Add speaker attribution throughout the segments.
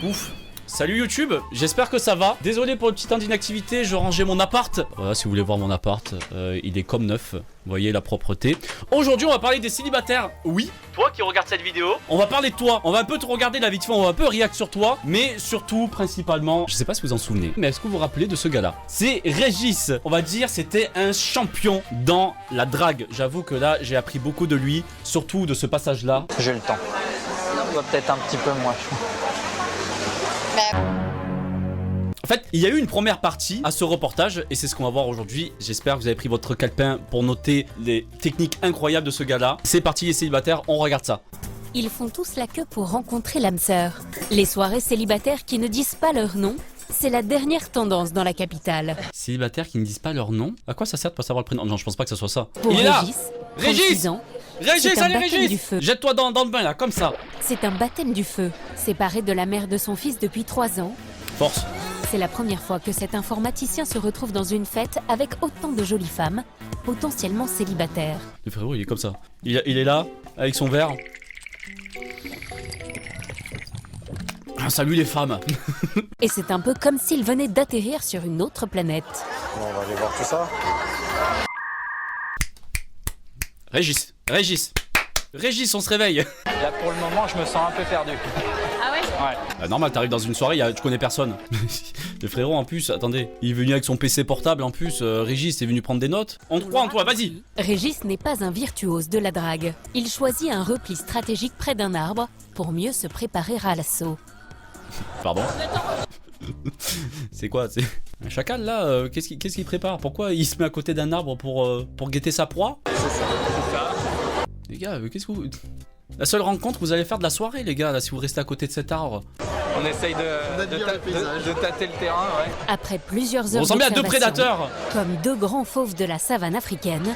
Speaker 1: Ouf. Salut YouTube, j'espère que ça va. Désolé pour le petit temps d'inactivité, je rangeais mon appart. Voilà, si vous voulez voir mon appart, il est comme neuf. Vous voyez la propreté. Aujourd'hui, on va parler des célibataires. Oui, toi qui regardes cette vidéo, on va parler de toi. On va un peu te regarder la vite fait, on va un peu react sur toi. Mais surtout, principalement, je sais pas si vous en souvenez, mais est-ce que vous vous rappelez de ce gars-là? C'est Régis. On va dire, c'était un champion dans la drague. J'avoue que là, j'ai appris beaucoup de lui, surtout de ce passage-là.
Speaker 2: J'ai le temps. Toi, peut-être un petit peu moins.
Speaker 1: En fait, il y a eu une première partie à ce reportage et c'est ce qu'on va voir aujourd'hui. J'espère que vous avez pris votre calepin pour noter les techniques incroyables de ce gars-là. C'est parti les célibataires, on regarde ça.
Speaker 3: Ils font tous la queue pour rencontrer l'âme sœur. Les soirées célibataires qui ne disent pas leur nom, c'est la dernière tendance dans la capitale.
Speaker 1: Célibataires qui ne disent pas leur nom? À quoi ça sert de pas savoir le prénom? Non, je pense pas que ça soit ça.
Speaker 3: Pour
Speaker 1: il est là.
Speaker 3: Régis, 36 ans,
Speaker 1: Régis,
Speaker 3: c'est un
Speaker 1: allez
Speaker 3: baptême du
Speaker 1: Régis,
Speaker 3: feu.
Speaker 1: jette-toi dans le bain là, comme ça.
Speaker 3: C'est un baptême du feu. Séparé de la mère de son fils depuis 3 ans,
Speaker 1: Force.
Speaker 3: c'est la première fois que cet informaticien se retrouve dans une fête avec autant de jolies femmes, potentiellement célibataires.
Speaker 1: Le frérot, il est comme ça. Il est là, avec son verre. Ah, salut les femmes.
Speaker 3: Et c'est un peu comme s'il venait d'atterrir sur une autre planète.
Speaker 4: Bon, on va aller voir tout ça.
Speaker 1: Régis, on se réveille.
Speaker 2: Là, pour le moment, je me sens un peu perdu.
Speaker 3: Ah ouais?
Speaker 2: Ouais.
Speaker 1: Normal, t'arrives dans une soirée, tu connais personne. Le frérot en plus, attendez, il est venu avec son PC portable en plus, Régis est venu prendre des notes. On te croit en toi, vas-y.
Speaker 3: Régis n'est pas un virtuose de la drague. Il choisit un repli stratégique près d'un arbre pour mieux se préparer à l'assaut.
Speaker 1: Pardon. C'est quoi? C'est un chacal là? Qu'est-ce qu'il prépare? Pourquoi il se met à côté d'un arbre pour guetter sa proie?
Speaker 4: C'est ça.
Speaker 1: Les gars, qu'est-ce que vous... La seule rencontre, vous allez faire de la soirée les gars, là, si vous restez à côté de cet arbre.
Speaker 2: On essaye de tâter le terrain, ouais.
Speaker 3: Après plusieurs
Speaker 1: Vous
Speaker 3: heures
Speaker 1: ressemblez à deux
Speaker 3: d'observation,
Speaker 1: prédateurs.
Speaker 3: comme deux grands fauves de la savane africaine,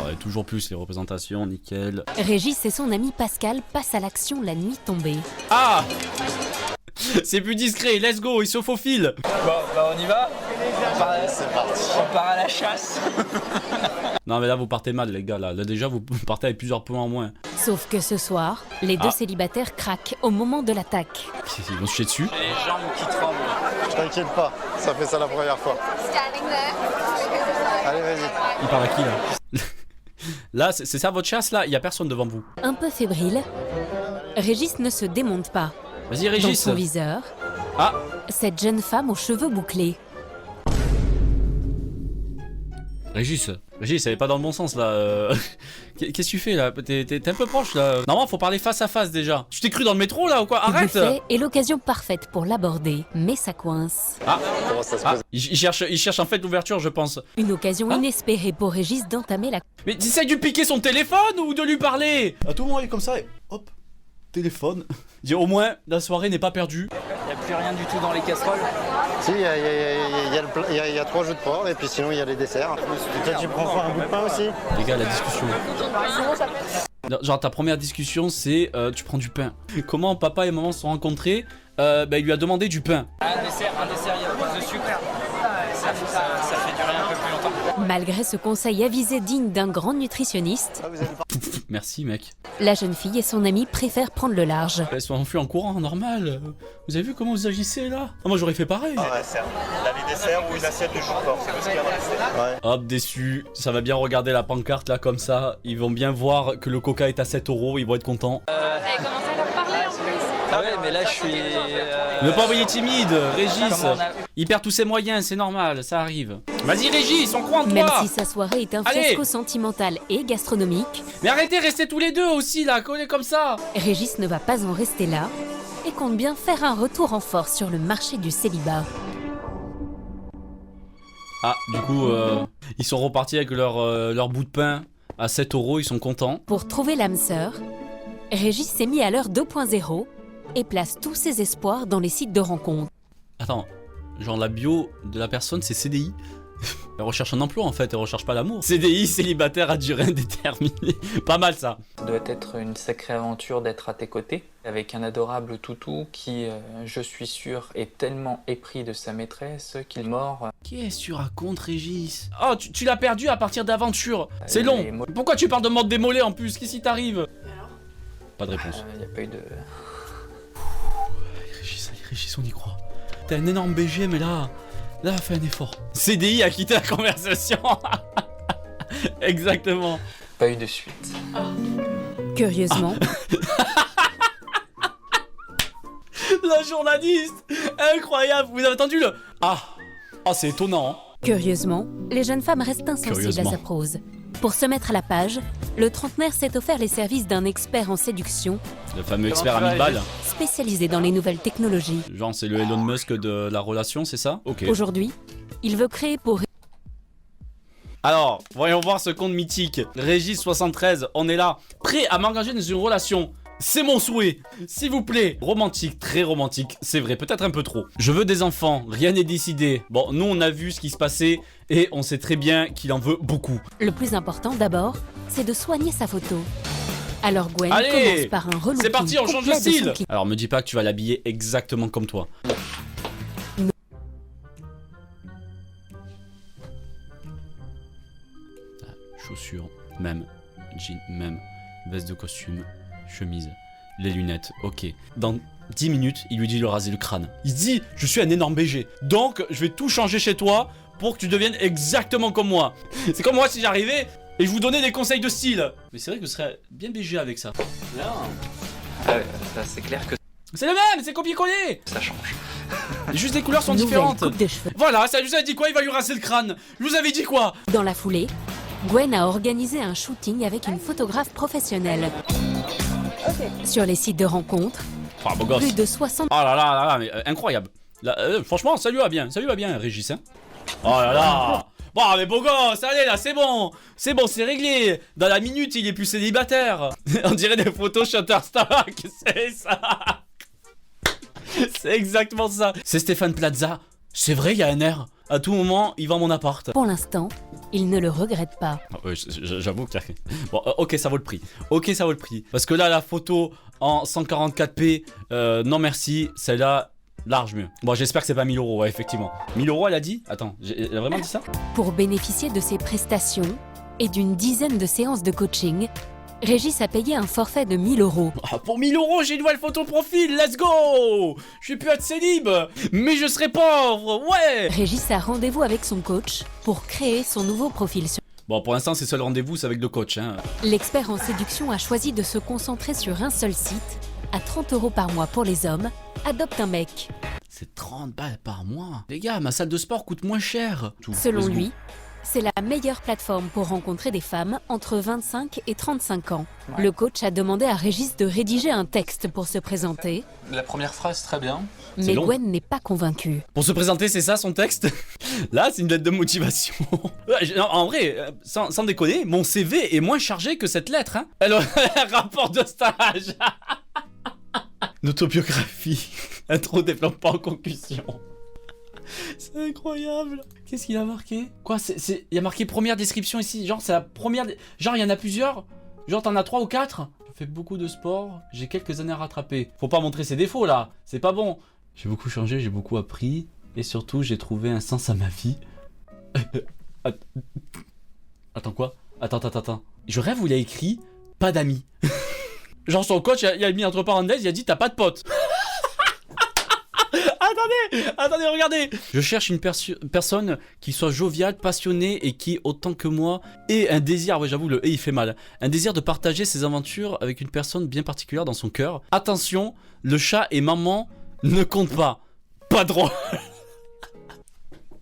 Speaker 1: Ouais, toujours plus les représentations, nickel.
Speaker 3: Régis et son ami Pascal passent à l'action la nuit tombée.
Speaker 1: Ah. C'est plus discret, let's go, il se faufile.
Speaker 2: Bon, bah on y va.
Speaker 4: C'est parti.
Speaker 2: On part à la chasse.
Speaker 1: Non mais là vous partez mal les gars, là déjà vous partez avec plusieurs points en moins.
Speaker 3: Sauf que ce soir, les deux célibataires craquent au moment de l'attaque.
Speaker 1: Ils vont se chier dessus.
Speaker 2: J'ai les jambes qui tremblent.
Speaker 4: T'inquiète pas, ça fait ça la première fois. Allez, vas-y.
Speaker 1: Il parle à qui là? Là c'est ça votre chasse là, il y a personne devant vous.
Speaker 3: Un peu fébrile, Régis ne se démonte pas.
Speaker 1: Vas-y
Speaker 3: Dans
Speaker 1: Régis.
Speaker 3: son viseur,
Speaker 1: Ah.
Speaker 3: cette jeune femme aux cheveux bouclés.
Speaker 1: Régis, ça n'est pas dans le bon sens là. Qu'est-ce que tu fais là? T'es un peu proche là. Normalement faut parler face à face déjà. Tu t'es cru dans le métro là ou quoi?
Speaker 3: Le
Speaker 1: Arrête.
Speaker 3: buffet est l'occasion parfaite pour l'aborder, mais ça coince.
Speaker 1: Ah,
Speaker 4: Comment ça se
Speaker 1: ah.
Speaker 4: passe?
Speaker 1: Il cherche en fait l'ouverture je pense.
Speaker 3: Une occasion
Speaker 1: Ah.
Speaker 3: inespérée pour Régis d'entamer la...
Speaker 1: Mais essaye de lui piquer son téléphone ou de lui parler. À tout moment il est comme ça et hop, téléphone. Dis au moins la soirée n'est pas perdue.
Speaker 2: Il n'y a plus rien du tout dans les casseroles.
Speaker 4: Si, il y a 3 jeux de porc et puis sinon il y a les desserts. Peut-être tu prends un bout de pain aussi.
Speaker 1: Les gars, la discussion. Genre ta première discussion c'est tu prends du pain. Comment papa et maman se sont rencontrés? Il lui a demandé du pain.
Speaker 2: Un dessert, il y a plus de sucre. Ça fait durer un peu plus longtemps.
Speaker 3: Malgré ce conseil avisé digne d'un grand nutritionniste,
Speaker 4: Ah, vous allez pas.
Speaker 1: Merci mec.
Speaker 3: la jeune fille et son ami préfèrent prendre le large.
Speaker 1: Elles sont enfuies en courant, normal. Vous avez vu comment vous agissez là? Ah, moi j'aurais fait pareil.
Speaker 4: Ouais, les desserts ou une assiette de jus de porc, c'est ce qu'il y a dans le dessert. Ouais.
Speaker 1: Hop, déçu. Ça va bien regarder la pancarte là comme ça. Ils vont bien voir que le coca est à 7 €. Ils vont être contents.
Speaker 2: Ah ouais, mais là je suis.
Speaker 1: Ne pas envoyer timide, Régis.
Speaker 2: Comment on a-
Speaker 1: Il perd tous ses moyens, c'est normal, ça arrive. Vas-y Régis, on croit en
Speaker 3: Même
Speaker 1: toi.
Speaker 3: si sa soirée est un
Speaker 1: Allez.
Speaker 3: fiasco sentimental et gastronomique,
Speaker 1: Mais arrêtez, restez tous les deux aussi là, collés comme ça.
Speaker 3: Régis ne va pas en rester là et compte bien faire un retour en force sur le marché du célibat.
Speaker 1: Ah, du coup, ils sont repartis avec leur bout de pain à 7 €, ils sont contents.
Speaker 3: Pour trouver l'âme sœur, Régis s'est mis à l'heure 2.0 et place tous ses espoirs dans les sites de rencontres.
Speaker 1: Attends, genre la bio de la personne c'est CDI. Elle recherche un emploi en fait, elle recherche pas l'amour. CDI, célibataire à durée indéterminée. Pas mal ça.
Speaker 2: Ça doit être une sacrée aventure d'être à tes côtés, avec un adorable toutou qui, je suis sûr, est tellement épris de sa maîtresse qu'il mord.
Speaker 1: Qu'est-ce que tu racontes Régis? Oh, tu l'as perdu à partir d'aventure. C'est
Speaker 2: Les
Speaker 1: long.
Speaker 2: mots-
Speaker 1: Pourquoi tu parles de mode démolé en plus? Qu'est-ce qui t'arrive? Pas de réponse.
Speaker 2: Il n'y a pas eu de...
Speaker 1: Régis, on y croit. T'as un énorme BG, mais là, fais un effort. CDI a quitté la conversation. Exactement.
Speaker 2: Pas eu de suite.
Speaker 3: Curieusement,
Speaker 1: La journaliste. Incroyable. Vous avez entendu le... Ah, c'est étonnant. Hein.
Speaker 3: curieusement, les jeunes femmes restent insensibles
Speaker 1: Curieusement.
Speaker 3: à sa prose. Pour se mettre à la page, le trentenaire s'est offert les services d'un expert en séduction
Speaker 1: Le fameux
Speaker 2: Comment
Speaker 1: expert
Speaker 2: tu vas,
Speaker 1: amiral.
Speaker 3: spécialisé dans les nouvelles technologies.
Speaker 1: Genre, c'est le Elon Musk de la relation, c'est ça? Ok.
Speaker 3: Aujourd'hui, il veut créer pour
Speaker 1: Alors, voyons voir ce compte mythique. Régis73, on est là. Prêt à m'engager dans une relation. C'est mon souhait. S'il vous plaît. Romantique, très romantique. C'est vrai, peut-être un peu trop. Je veux des enfants. Rien n'est décidé. Bon, nous, on a vu ce qui se passait. Et on sait très bien qu'il en veut beaucoup.
Speaker 3: Le plus important d'abord, c'est de soigner sa photo. Alors Gwen
Speaker 1: Allez,
Speaker 3: commence par un relooking
Speaker 1: C'est parti, on change de
Speaker 3: complet son
Speaker 1: style.
Speaker 3: clip.
Speaker 1: Alors, me dis pas que tu vas l'habiller exactement comme toi. Chaussures, même. Jean, même. Veste de costume, chemise, les lunettes, ok. Dans 10 minutes, il lui dit de raser le crâne. Il dit, je suis un énorme BG. Donc, je vais tout changer chez toi pour que tu deviennes exactement comme moi. C'est comme moi si j'arrivais et je vous donnais des conseils de style. Mais c'est vrai que ce serait bien BG avec ça.
Speaker 2: Non. Ah ouais, ça c'est clair que
Speaker 1: C'est le même, c'est copier-coller.
Speaker 2: ça change.
Speaker 1: Juste les couleurs sont
Speaker 3: Nouvelle
Speaker 1: différentes.
Speaker 3: coupe de cheveux.
Speaker 1: Voilà, ça je vous ai dit quoi, il va lui raser le crâne. Je vous avais dit quoi?
Speaker 3: Dans la foulée, Gwen a organisé un shooting avec une photographe professionnelle. Sur les sites de rencontres,
Speaker 1: Ah, beau gosse.
Speaker 3: plus de 60
Speaker 1: Oh là là là là, mais incroyable. Là, franchement, ça lui va bien, Régis. Hein. Oh là là. Bon, mais beau gosse, allez là, c'est bon, c'est réglé. Dans la minute, il est plus célibataire. On dirait des photos Shutterstock, c'est ça. C'est exactement ça. C'est Stéphane Plaza. C'est vrai, il y a un air. À tout moment, il vend mon appart.
Speaker 3: pour l'instant, il ne le regrette pas.
Speaker 1: J'avoue que... Bon, ok, ça vaut le prix. Ok, ça vaut le prix. Parce que là, la photo en 144p, non merci, celle-là, large mieux. Bon, j'espère que c'est pas 1000 €, ouais, effectivement. 1000 €, elle a dit? Attends, elle a vraiment dit ça?
Speaker 3: Pour bénéficier de ses prestations et d'une dizaine de séances de coaching, Régis a payé un forfait de 1000 €.
Speaker 1: Ah, pour 1000 €, j'ai une nouvelle photo de profil, let's go! Je vais plus être célib, mais je serai pauvre, ouais!
Speaker 3: Régis a rendez-vous avec son coach pour créer son nouveau profil sur...
Speaker 1: Bon, pour l'instant, c'est seul rendez-vous, c'est avec le coach, hein.
Speaker 3: L'expert en séduction a choisi de se concentrer sur un seul site, à 30 € par mois pour les hommes, adopte un mec.
Speaker 1: C'est 30 balles par mois. Les gars, ma salle de sport coûte moins cher. Tout,
Speaker 3: Selon
Speaker 1: let's go.
Speaker 3: lui, c'est la meilleure plateforme pour rencontrer des femmes entre 25 et 35 ans.
Speaker 2: Ouais.
Speaker 3: Le coach a demandé à Régis de rédiger un texte pour se présenter,
Speaker 2: La première phrase, très bien.
Speaker 3: mais
Speaker 1: long.
Speaker 3: Gwen n'est pas convaincue.
Speaker 1: Pour se présenter, c'est ça son texte? Là, c'est une lettre de motivation. Ouais, non, en vrai, sans déconner, mon CV est moins chargé que cette lettre. Hein. Alors, un rapport de stage. Une autobiographie. Intro développement en conclusion. C'est incroyable. Qu'est-ce qu'il a marqué? Quoi, il y a marqué première description ici. Genre, c'est la première... Genre, il y en a plusieurs. Genre, t'en as 3 ou 4. Je fais beaucoup de sport. J'ai quelques années à rattraper. Faut pas montrer ses défauts, là. C'est pas bon. J'ai beaucoup changé, j'ai beaucoup appris. Et surtout, j'ai trouvé un sens à ma vie. Attends, quoi? Attends. Je rêve où il a écrit « pas d'amis ». Genre, son coach, il a mis entre parenthèses, il a dit « t'as pas de potes ». Attendez, regardez. Je cherche une personne qui soit joviale, passionnée et qui, autant que moi, ait un désir, ouais j'avoue le « et » il fait mal, un désir de partager ses aventures avec une personne bien particulière dans son cœur. Attention, le chat et maman ne comptent pas. Pas drôle.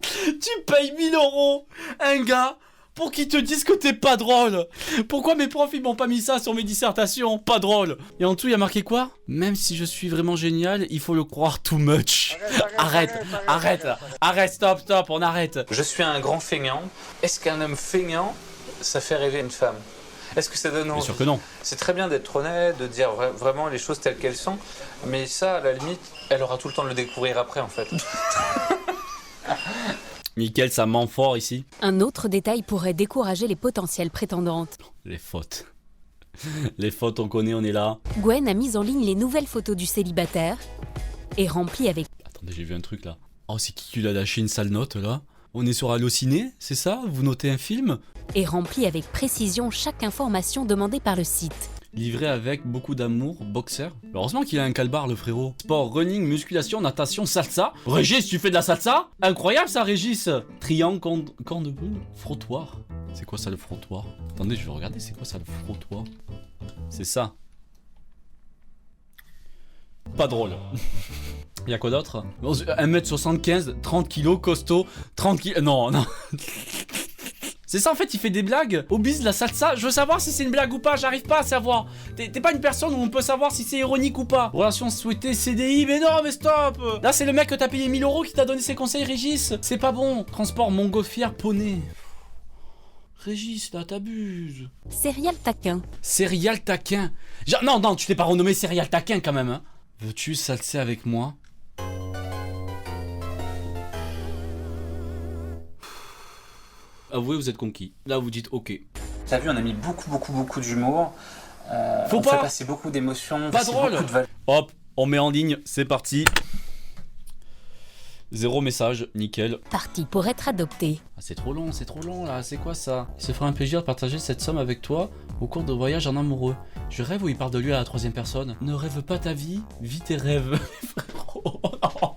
Speaker 1: Tu payes 1000 € un gars pour qu'il te dise que t'es pas drôle. Pourquoi mes profs ils m'ont pas mis ça sur mes dissertations? Pas drôle. Et en dessous il y a marqué quoi? Même si je suis vraiment génial, il faut le croire too much. Arrête, stop, on arrête.
Speaker 2: Je suis un grand feignant. Est-ce qu'un homme feignant, ça fait rêver une femme? Est-ce que ça donne
Speaker 1: Bien
Speaker 2: envie?
Speaker 1: sûr que non.
Speaker 2: C'est très bien d'être honnête, de dire vraiment les choses telles qu'elles sont, mais ça, à la limite, elle aura tout le temps de le découvrir après, en fait.
Speaker 1: Nickel, ça ment fort ici.
Speaker 3: Un autre détail pourrait décourager les potentielles prétendantes.
Speaker 1: Les fautes. Les fautes, on connaît, on est là.
Speaker 3: Gwen a mis en ligne les nouvelles photos du célibataire et rempli avec
Speaker 1: Attendez, j'ai vu un truc là. Oh, c'est qui lui a lâché une sale note là? On est sur Allociné, c'est ça? Vous notez un film?
Speaker 3: précision chaque information demandée par le site.
Speaker 1: Livré avec beaucoup d'amour, boxeur. Heureusement qu'il a un calbar, le frérot. Sport, running, musculation, natation, salsa. Régis, tu fais de la salsa? Incroyable ça, Régis. Triangle, corne de boule, frottoir. C'est quoi ça, le frottoir? Attendez, je vais regarder, c'est quoi ça, le frottoir? C'est ça. Pas drôle. Y'a quoi d'autre? 1m75, 30 kg, costaud, 30 kg... Non, non. C'est ça en fait, il fait des blagues. Obise, la salsa, je veux savoir si c'est une blague ou pas, j'arrive pas à savoir. T'es pas une personne où on peut savoir si c'est ironique ou pas. Relation souhaitée, CDI, mais non, mais stop. Là, c'est le mec que t'as payé 1000 € qui t'a donné ses conseils, Régis. C'est pas bon. Transport, montgolfière, poney. Régis, là, t'abuses.
Speaker 3: Serial taquin.
Speaker 1: Serial taquin. Non, non, tu t'es pas renommé Serial taquin quand même, hein. Veux-tu salser avec moi? Avouez, vous êtes conquis. Là, vous dites ok.
Speaker 2: T'as vu, on a mis beaucoup d'humour.
Speaker 1: Faut
Speaker 2: on
Speaker 1: pas.
Speaker 2: fait passer beaucoup d'émotions.
Speaker 1: Pas drôle. Hop, on met en ligne, c'est parti. 0 message, nickel.
Speaker 3: Parti pour être adopté.
Speaker 1: Ah, c'est trop long là, c'est quoi ça? Il se fera un plaisir de partager cette somme avec toi au cours de voyage en amoureux. Je rêve où il parle de lui à la 3e personne. Ne rêve pas ta vie, vis tes rêves. Frérot, non,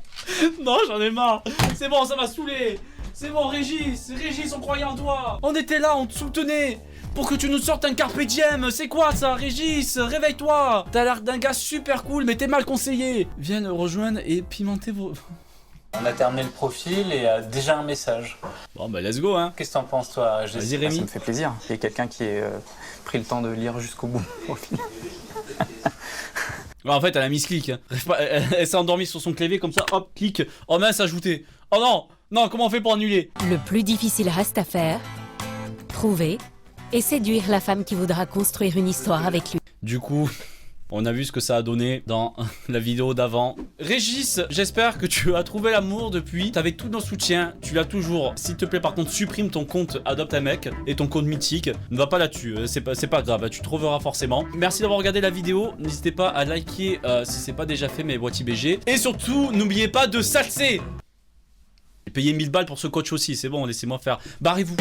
Speaker 1: non, j'en ai marre. C'est bon, ça m'a saoulé. C'est bon, Régis, on croyait en toi. On était là, on te soutenait. Pour que tu nous sortes un carpe diem. C'est quoi ça, Régis? Réveille-toi. T'as l'air d'un gars super cool, mais t'es mal conseillé. Viens nous rejoindre et pimenter vos...
Speaker 2: On a terminé le profil et déjà un message.
Speaker 1: Bon bah let's go hein.
Speaker 2: Qu'est-ce que t'en penses toi, Régis?
Speaker 1: Vas-y Rémi.
Speaker 2: Ça me fait plaisir. Il y a quelqu'un qui ait pris le temps de lire jusqu'au bout le profil.
Speaker 1: En fait elle a mis ce clic. Elle s'est endormie sur son clavier comme ça, hop, clic. Oh mince, ajouter. Oh non, non, comment on fait pour annuler?
Speaker 3: Le plus difficile reste à faire. Trouver et séduire la femme qui voudra construire une histoire avec lui.
Speaker 1: Du coup... On a vu ce que ça a donné dans la vidéo d'avant. Régis, j'espère que tu as trouvé l'amour depuis. T'avais tout nos soutiens, tu l'as toujours. S'il te plaît, par contre, supprime ton compte Adopte un mec et ton code mythique. Ne va pas là-dessus, c'est pas grave, tu trouveras forcément. Merci d'avoir regardé la vidéo. N'hésitez pas à liker si c'est pas déjà fait mes boîtiers BG. Et surtout, n'oubliez pas de salser. J'ai payé 1000 balles pour ce coach aussi, c'est bon, laissez-moi faire. Barrez-vous.